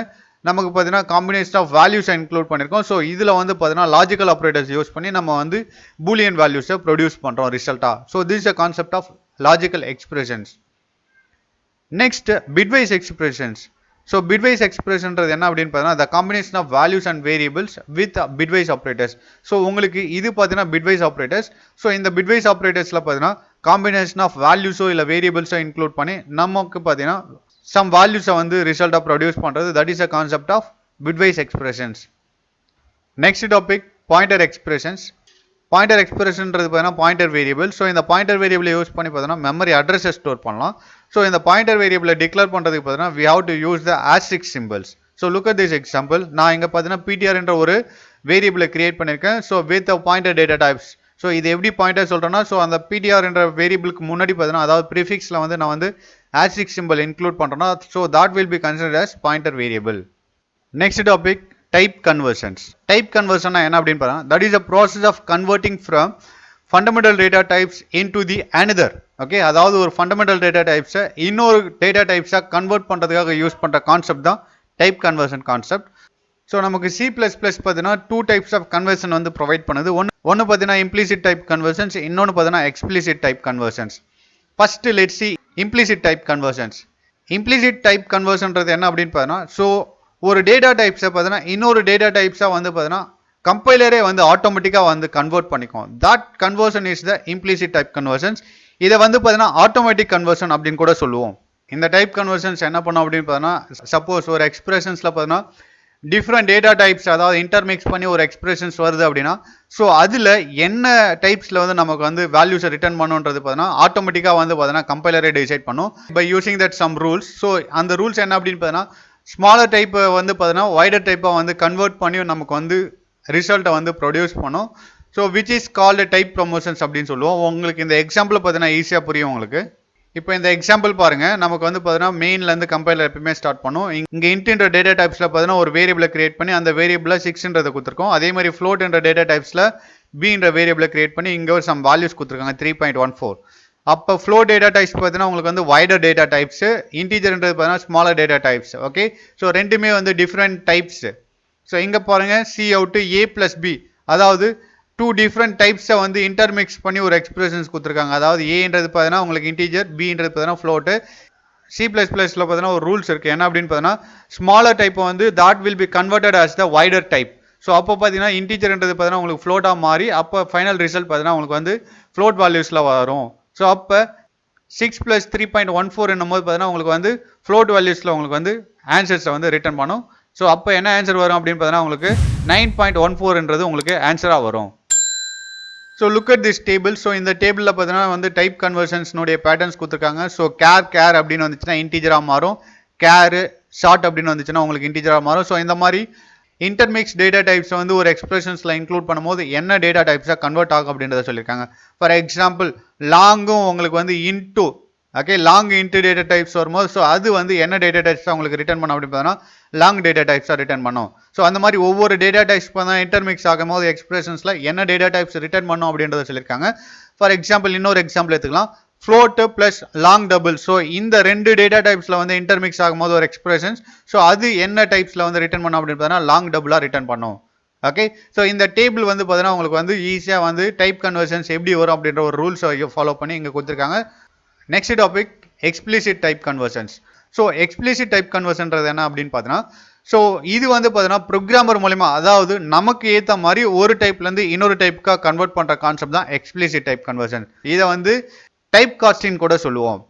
நமக்கு பார்த்தீங்கன்னா காம்பினேஷன் ஆஃப் வேல்யூஸை இன்க்ளூட் பண்ணியிருக்கோம். ஸோ இதில் வந்து பார்த்தீங்கன்னா லாஜிக்கல் ஆப்ரேட்டர்ஸ் யூஸ் பண்ணி நம்ம வந்து பூலியன் வேல்யூஸை ப்ரொடியூஸ் பண்ணுறோம் ரிசல்ட்டாக. So this is a concept of logical expressions. Next bitwise expressions. So bitwise எக்ஸ்பிரஷன்றது என்ன அப்படின்னு பார்த்தீங்கன்னா the combination of values and variables with bitwise operators. So உங்களுக்கு இது பார்த்தீங்கன்னா bitwise operators. ஸோ இந்த bitwise operatorsல பார்த்தீங்கன்னா காம்பினேஷன் ஆஃப் வேல்யூஸோ இல்லை வேரியபிள்ஸோ இன்க்ளூட் பண்ணி நமக்கு பார்த்தீங்கன்னா சம் வேல்யூஸை வந்து ரிசல்ட்டாக ப்ரொடியூஸ் பண்ணுறது that is a concept of bitwise expressions. Next topic pointer expressions. Pointer எக்ஸ்பிரஷன்றது பார்த்தீங்கன்னா பாயிண்டர் வேரியபிள். ஸோ இந்த பாயிண்டர் வேரியபிளை யூஸ் பண்ணி பார்த்தீங்கன்னா மெமரி அட்ரஸை ஸ்டோர் பண்ணலாம். ஸோ இந்த பாயிண்டர் வேரியபிளை டிக்ளேர் பண்ணுறதுக்கு பார்த்தீங்கன்னா we have to use the asterisk symbols. So look at this example. நான் இங்கே பார்த்தீங்கன்னா PTR என்ற ஒரு வேரியபிளை கிரியேட் பண்ணியிருக்கேன். So with pointer data types. So இது எப்படி பாயிண்டர் சொல்கிறேன்னா ஸோ அந்த PTR என்ற வேரியபிளுக்கு முன்னாடி பார்த்தீங்கன்னா அதாவது ப்ரிஃபிக்ஸில் வந்து நான் வந்து asterisk symbol இன்க்ளூட் பண்ணுறேன்னா so that will be considered as pointer variable. Next topic type conversions. Type conversion என்ன அப்படின்னு பார்த்தா that is a process of converting from fundamental data types into the another. Okay, அதாவது ஒரு fundamental data டைப்ஸை இன்னொரு data டைப்ஸாக convert பண்ணுறதுக்காக use பண்ணுற concept தான் type conversion concept. So நமக்கு C++ பார்த்தீங்கன்னா 2 types ஆஃப் கன்வர்ஷன் வந்து ப்ரொவைட் பண்ணுது. ஒன்று பார்த்தீங்கன்னா implicit type conversions, இன்னொன்று பார்த்தீங்கன்னா explicit type conversions. First let's see implicit type conversions. implicit type conversionன்றது என்ன அப்படின்னு பார்த்தீங்கன்னா ஸோ ஒரு டேட்டா டைப்ஸை பார்த்தீங்கன்னா இன்னொரு டேட்டா டைப்ஸாக வந்து பார்த்தீங்கன்னா கம்பைலரே வந்து ஆட்டோமேட்டிக்காக வந்து கன்வெர்ட் பண்ணிக்கும். That conversion is the implicit type conversions. இதை வந்து பார்த்தீங்கன்னா ஆட்டோமேட்டிக் கன்வர்ஷன் அப்படின்னு கூட சொல்லுவோம். இந்த டைப் கன்வர்ஷன்ஸ் என்ன பண்ணும் அப்படின்னு பார்த்தீங்கன்னா சப்போஸ் ஒரு எக்ஸ்பிரஷன்ஸில் பார்த்தீங்கன்னா டிஃப்ரெண்ட் டேட்டா டைப்ஸ் அதாவது இன்டர்மிக்ஸ் பண்ணி ஒரு எக்ஸ்பிரஷன்ஸ் வருது அப்படின்னா ஸோ அதில் என்ன டைப்ஸில் வந்து நமக்கு வந்து வேல்யூஸை ரிட்டர்ன் பண்ணுன்றது பார்த்தீங்கன்னா ஆட்டோமேட்டிக்காக வந்து பார்த்தீங்கன்னா கம்பைலரே டிசைட் பண்ணும் by using that some rules. So அந்த ரூல்ஸ் என்ன அப்படின்னு பார்த்தீங்கன்னா ஸ்மாலர் டைப்பை வந்து பார்த்தீங்கன்னா வைடர் டைப்பாக வந்து கன்வெர்ட் பண்ணி நமக்கு வந்து ரிசல்ட்டை வந்து ப்ரொடியூஸ் பண்ணும். So which is called type promotions அப்படின்னு சொல்லுவோம். உங்களுக்கு இந்த எக்ஸாம்பிள் பார்த்தீங்கன்னா ஈஸியாக புரியும் உங்களுக்கு. இப்போ இந்த எக்ஸாம்பிள் பாருங்க நமக்கு வந்து பார்த்தீங்கன்னா மெயின்லேருந்து கம்பைலர் எப்பவுமே ஸ்டார்ட் பண்ணும். இங்கே இன்ட்ன்ற டேட்டா டைப்ஸில் பார்த்தீங்கன்னா ஒரு வேரியபிளை கிரியேட் பண்ணி அந்த வேரியபிளை 6ன்றதை கொடுத்துருக்கோம். அதே மாதிரி ஃப்ளோட் என்ற டேட்டா டைப்ஸில் பீன்ற வேரியபிளை கிரியேட் பண்ணி இங்கே ஒரு சம் வேல்யூஸ் கொடுத்துருக்காங்க 3.14. அப்போ ஃப்ளோ டேட்டா டைப்ஸ் பார்த்தீங்கன்னா உங்களுக்கு வந்து வைடர் டேட்டா டைப்ஸ், இன்டீஜர்ன்றது பார்த்தீங்கன்னா smaller data types. Okay, so ரெண்டுமே வந்து டிஃப்ரெண்ட் டைப்ஸ். ஸோ இங்கே பாருங்கள் சி அவுட்டு ஏ ப்ளஸ் பி, அதாவது டூ டிஃப்ரெண்ட் டைப்ஸை வந்து இன்டர்மிக்ஸ் பண்ணி ஒரு எக்ஸ்பிரஷன்ஸ் கொடுத்துருக்காங்க. அதாவது ஏன்றது பார்த்தீங்கன்னா உங்களுக்கு இன்டீஜர், பின்றது பார்த்தீங்கன்னா ஃப்ளோட்டு. C++ல பார்த்தீங்கன்னா ஒரு ரூல்ஸ் இருக்குது. என்ன அப்படின்னு பார்த்தீங்கன்னா ஸ்மாலர் டைப்பை வந்து that will be converted as the wider type. So அப்போ பார்த்தீங்கன்னா இன்டீஜர்ன்றது பார்த்தீங்கன்னா உங்களுக்கு ஃப்ளோட்டாக மாறி அப்போ ஃபைனல் ரிசல்ட் பார்த்தீங்கன்னா உங்களுக்கு வந்து ஃப்ளோட் வேல்யூஸில் வரும். ஸோ அப்போ 6 + 3.14 என்னும்போது பார்த்தீங்கன்னா உங்களுக்கு வந்து ஃப்ளோட் வேல்யூஸில் உங்களுக்கு வந்து ஆன்சர்ஸை வந்து ரிட்டர்ன் பண்ணும். ஸோ அப்போ என்ன ஆன்சர் வரும் அப்படின்னு பார்த்தீங்கன்னா உங்களுக்கு 9.14ன்றது உங்களுக்கு ஆன்சராக வரும். So look at this table. So இந்த டேபிளில் பார்த்தீங்கன்னா வந்து டைப் கன்வர்ஷன்ஸ்னுடைய பேட்டர்ன்ஸ் கொடுத்துருக்காங்க. ஸோ கேர் அப்படின்னு வந்துச்சுன்னா இன்டீஜராக மாறும், கேரு ஷார்ட் அப்படின்னு வந்துச்சுன்னா உங்களுக்கு இன்டீஜராக மாறும். ஸோ இந்த மாதிரி இன்டர்மிக்ஸ் டேட்டா டைப்ஸ் வந்து ஒரு எக்ஸ்பிரஷன்ஸில் இன்க்ளூட் பண்ணும்போது என்ன டேட்டா டைப்ஸாக கன்வெர்ட் ஆகும் அப்படின்றத சொல்லியிருக்காங்க. ஃபார் எக்ஸாம்பிள் லாங்கும் உங்களுக்கு வந்து into, okay, long into data types வரும்போது ஸோ அது வந்து என்ன டேட்டா டைப்ஸாக உங்களுக்கு ரிட்டர்ன் பண்ணும் அப்படின்னு பார்த்தீங்கன்னா லாங் டேட்டா டைப்ஸாக ரிட்டர்ன் பண்ணும். ஸோ அந்த மாதிரி ஒவ்வொரு டேட்டா டைப்ஸ் பார்த்தா இன்டர்மிக்ஸ் ஆகும் போது எக்ஸ்பிரஷன்ஸில் என்ன டேட்டா டைப்ஸ் ரிட்டர்ன் பண்ணும் அப்படின்றத சொல்லியிருக்காங்க. ஃபார் எக்ஸாம்பிள் இன்னொரு எக்ஸாம்பிள் எடுத்துக்கலாம், float plus long double. So இந்த ரெண்டு டேட்டா டைப்ஸில் வந்து இன்டர்மிக்ஸ் ஆகும்போது ஒரு எக்ஸ்பிரஷன்ஸ், ஸோ அது என்ன டைப்ஸில் வந்து ரிட்டர்ன் பண்ணும் அப்படின்னு பார்த்தீங்கன்னா லாங் டபுளாக ரிட்டர்ன் பண்ணும். ஓகே, ஸோ இந்த டேபிள் வந்து பார்த்தீங்கன்னா உங்களுக்கு வந்து ஈஸியாக வந்து டைப் கன்வர்ஷன்ஸ் எப்படி வரும் அப்படின்ற ஒரு ரூல்ஸை ஃபாலோ பண்ணி இங்கே கொடுத்துருக்காங்க. Next topic explicit type conversions. So explicit type கன்வர்ஷன்றது என்ன அப்படின்னு பார்த்தீங்கன்னா ஸோ இது வந்து பார்த்தீங்கன்னா ப்ரோக்ராமர் மூலிமா, அதாவது நமக்கு ஏற்ற மாதிரி ஒரு டைப்லேருந்து இன்னொரு டைப்புக்காக கன்வெர்ட் பண்ணுற கான்செப்ட் தான் எக்ஸ்பிளிசிட் டைப் கன்வர்ஷன். இதை வந்து டைப் காஸ்டிங் கூட சொல்லுவோம்.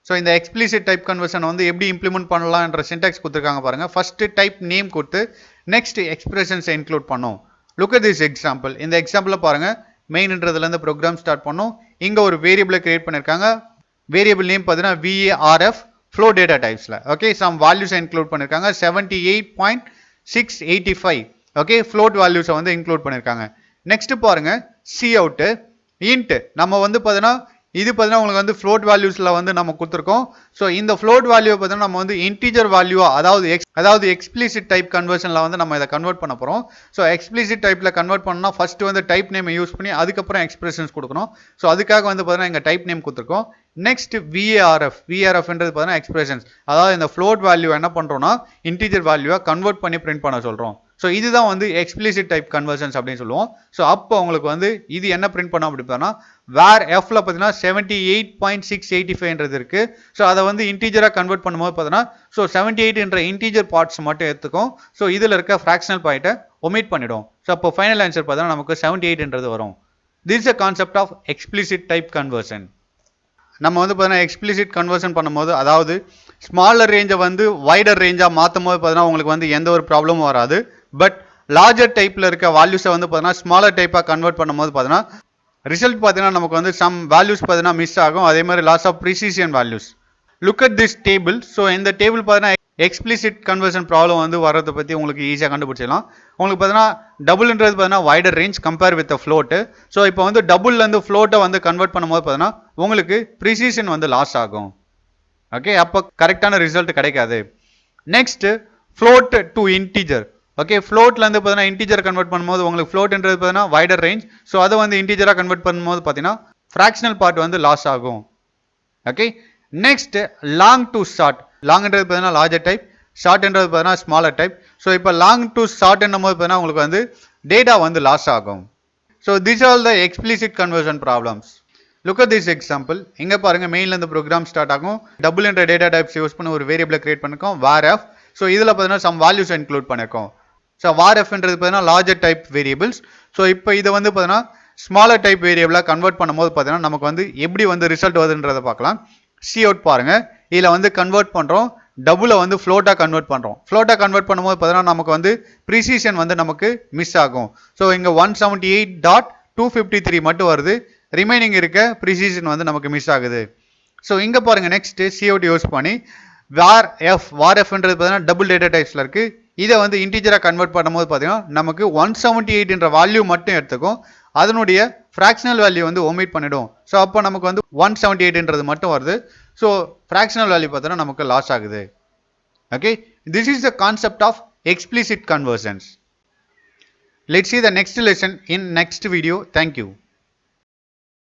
ஸோ இந்த எக்ஸ்பிளிசிட் டைப் கன்வர்ஷன் வந்து எப்படி இம்ப்ளிமெண்ட் பண்ணலாம்ன்ற சின்டாக்ஸ் கொடுத்துருக்காங்க பாருங்க. ஃபர்ஸ்ட் டைப் நேம் கொடுத்து நெக்ஸ்ட் எக்ஸ்பிரஷன்ஸை இன்க்ளூட் பண்ணும். Look at this example. இந்த எக்ஸாம்பிளில் பாருங்க, மெயின்ன்றதுலேருந்து ப்ரோக்ராம் ஸ்டார்ட் பண்ணும். இங்கே ஒரு வேரியபிளை கிரியேட் பண்ணியிருக்காங்க. வேரியபிள் நேம் பார்த்தீங்கன்னா VARF ஃப்ளோ டேட்டா டைப்ஸில். ஓகே, சம் வேல்யூஸை இன்க்ளூட் பண்ணியிருக்காங்க 78.685. ஓகே, ஃப்ளோட் வேல்யூஸை வந்து இன்க்ளூட் பண்ணியிருக்காங்க. நெக்ஸ்ட் பாருங்க சி அவுட்டு இன்ட். நம்ம வந்து பார்த்தீங்கன்னா இது பார்த்தீங்கன்னா உங்களுக்கு வந்து ஃப்ளோட் வேல்யூஸில் வந்து நம்ம கொடுத்துருக்கோம். ஸோ இந்த ஃப்ளோட் வேல்யூ பார்த்தீங்கன்னா நம்ம வந்து இன்டீஜர் வேல்யூவா, அதாவது எக்ஸ்பிளிசிட் டைப் கன்வர்ஷனில் வந்து நம்ம இதை கன்வெர்ட் பண்ண போகிறோம். ஸோ எக்ஸ்பிளிசிட் டைப்பில் கன்வெர்ட் பண்ணா ஃபர்ஸ்ட் வந்து டைப் நேம் யூஸ் பண்ணி அதுக்கப்புறம் எக்ஸ்பிரஷன்ஸ் கொடுக்கணும். ஸோ அதுக்காக வந்து பார்த்தீங்கன்னா இங்கே டைப் நேம் கொடுத்துருக்கோம். நெக்ஸ்ட் VARFன்றது பார்த்தீங்கன்னா எக்ஸ்பிரஷன்ஸ், அதாவது இந்த ஃப்ளோட் வேல்யூ என்ன பண்ணுறோம்னா இன்டீஜர் வேல்யூவை கன்வெர்ட் பண்ணி பிரிண்ட் பண்ண சொல்கிறோம். ஸோ இதுதான் வந்து எக்ஸ்பிளிசிட் டைப் கன்வர்ஷன்ஸ் அப்படின்னு சொல்லுவோம். ஸோ அப்போ உங்களுக்கு வந்து இது என்ன பிரிண்ட் பண்ணோம் அப்படி பார்த்தோம்னா வேர் எஃப்ல பார்த்தீங்கன்னா 78.685ன்றது இருக்குது. ஸோ அதை வந்து இன்டீஜராக கன்வெர்ட் பண்ணும்போது பார்த்தீங்கன்னா ஸோ 78என்ற இன்டீஜர் பார்ட்ஸ் மட்டும் எடுத்துக்கும். ஸோ இதில் இருக்க ஃப்ராக்ஷனல் பாயிண்ட்டை ஒமிட் பண்ணிடும். ஸோ அப்போ ஃபைனல் ஆன்சர் பார்த்தீங்கன்னா நமக்கு 78ன்றது வரும். This is a concept of explicit type conversion. நம்ம வந்து பார்த்தீங்கன்னா எக்ஸ்பிளிசிட் கன்வர்ஷன் பண்ணும்போது, அதாவது ஸ்மாலர் ரேஞ்சை வந்து வைடர் ரேஞ்சாக மாற்றும் போது பார்த்தீங்கன்னா உங்களுக்கு வந்து எந்த ஒரு ப்ராப்ளமும் வராது. பட் லார்ஜர் டைப்பில் இருக்க வேல்யூஸை வந்து பார்த்தீங்கன்னா ஸ்மாலர் டைப்பாக கன்வெர்ட் பண்ணும்போது பார்த்தீங்கன்னா ரிசல்ட் பார்த்தீங்கன்னா நமக்கு வந்து சம் வேல்யூஸ் பார்த்தீங்கன்னா மிஸ் ஆகும். அதே மாதிரி loss of precision values. Look at this table. So இந்த டேபிள் பார்த்தீங்கன்னா எக்ஸ்பிளிசிட் கன்வர்ஷன் ப்ராப்ளம் வந்து வரதை பற்றி உங்களுக்கு ஈஸியாக கண்டுபிடிச்சிடலாம். உங்களுக்கு பார்த்தீங்கன்னா டபுள்ன்றது பார்த்தீங்கன்னா wider range compare with float. So இப்போ வந்து டபுள்லேருந்து ஃப்ளோட்டை வந்து கன்வெர்ட் பண்ணும்போது பார்த்தீங்கன்னா உங்களுக்கு ப்ரிசிஷன் வந்து லாஸ் ஆகும். ஓகே, அப்போ கரெக்டான ரிசல்ட் கிடைக்காது. Next float to integer. Okay, ஃப்ளோட்லேருந்து பார்த்தீங்கன்னா இன்டீஜர் கன்வெர்ட் பண்ணும்போது உங்களுக்கு ஃப்ளோட்ன்றது பார்த்தீங்கன்னா வைடர் ரேஞ்ச். ஸோ அதை வந்து இன்டீஜராக கன்வெர்ட் பண்ணும்போது பார்த்தீங்கன்னா ஃப்ராக்ஷனல் பார்ட் வந்து லாஸ் ஆகும். Okay, next long to short. லாங்ன்றது பார்த்தீங்கன்னா லார்ஜர் டைப், ஷார்ட்ன்றது பார்த்தீங்கன்னா ஸ்மாலர் டைப். ஸோ இப்போ லாங் டு ஷார்ட் என்னும் போது பார்த்தீங்கன்னா உங்களுக்கு வந்து டேட்டா வந்து லாஸ் ஆகும். So this all the explicit conversion problems. Look at this example. இங்கே பாருங்க, மெயின்லேருந்து ப்ரோக்ராம் ஸ்டார்ட் ஆகும். டபுள் என்ற டேட்டா டைப்ஸ் யூஸ் பண்ணி ஒரு வேரியபிளை கிரியேட் பண்ணிருக்கோம் VARF. ஸோ இதில் பார்த்தீங்கன்னா சம் வேல்யூஸ் இன்க்ளூட் பண்ணிருக்கோம். ஸோ VARFன்றது பார்த்தீங்கன்னா லார்ஜர் டைப் வேரியபிள்ஸ். ஸோ இப்போ இதை வந்து பார்த்தீங்கன்னா ஸ்மாலர் டைப் வேரியபிளாக கன்வெர்ட் பண்ணும்போது பார்த்தீங்கன்னா நமக்கு வந்து எப்படி வந்து ரிசல்ட் வருதுன்றதை பார்க்கலாம். சி அவுட் பாருங்க, இதில் வந்து கன்வெர்ட் பண்ணுறோம், டபுளை வந்து ஃப்ளோட்டாக கன்வெர்ட் பண்ணுறோம். ஃப்ளோட்டாக கன்வெர்ட் பண்ணும்போது பார்த்தீங்கன்னா நமக்கு வந்து ப்ரிசிஷன் வந்து நமக்கு மிஸ் ஆகும். ஸோ இங்கே 178.253 மட்டும் வருது, ரிமைனிங் இருக்க ப்ரிசிஷன் வந்து நமக்கு மிஸ் ஆகுது. ஸோ இங்கே பாருங்க, நெக்ஸ்ட் சி அவுட் யூஸ் பண்ணி VARFன்றது பார்த்தீங்கன்னா டபுள் டேட்டா டைப்ஸில் இருக்குது. இதை வந்து இன்டீஜராக கன்வெர்ட் பண்ணும்போது பார்த்தீங்கன்னா நமக்கு 178என்ற வேல்யூ மட்டும் எடுத்துக்கும், அதனுடைய ஃப்ராக்ஷனல் வேல்யூ வந்து ஒமிட் பண்ணிடும். ஸோ அப்போ நமக்கு வந்து 178ன்றது மட்டும் வருது. ஸோ ஃப்ராக்ஷனல் வேல்யூ பார்த்தீங்கன்னா நமக்கு லாஸ் ஆகுது. Okay, this is the concept of explicit conversions. Let's see the next lesson in next video. Thank you.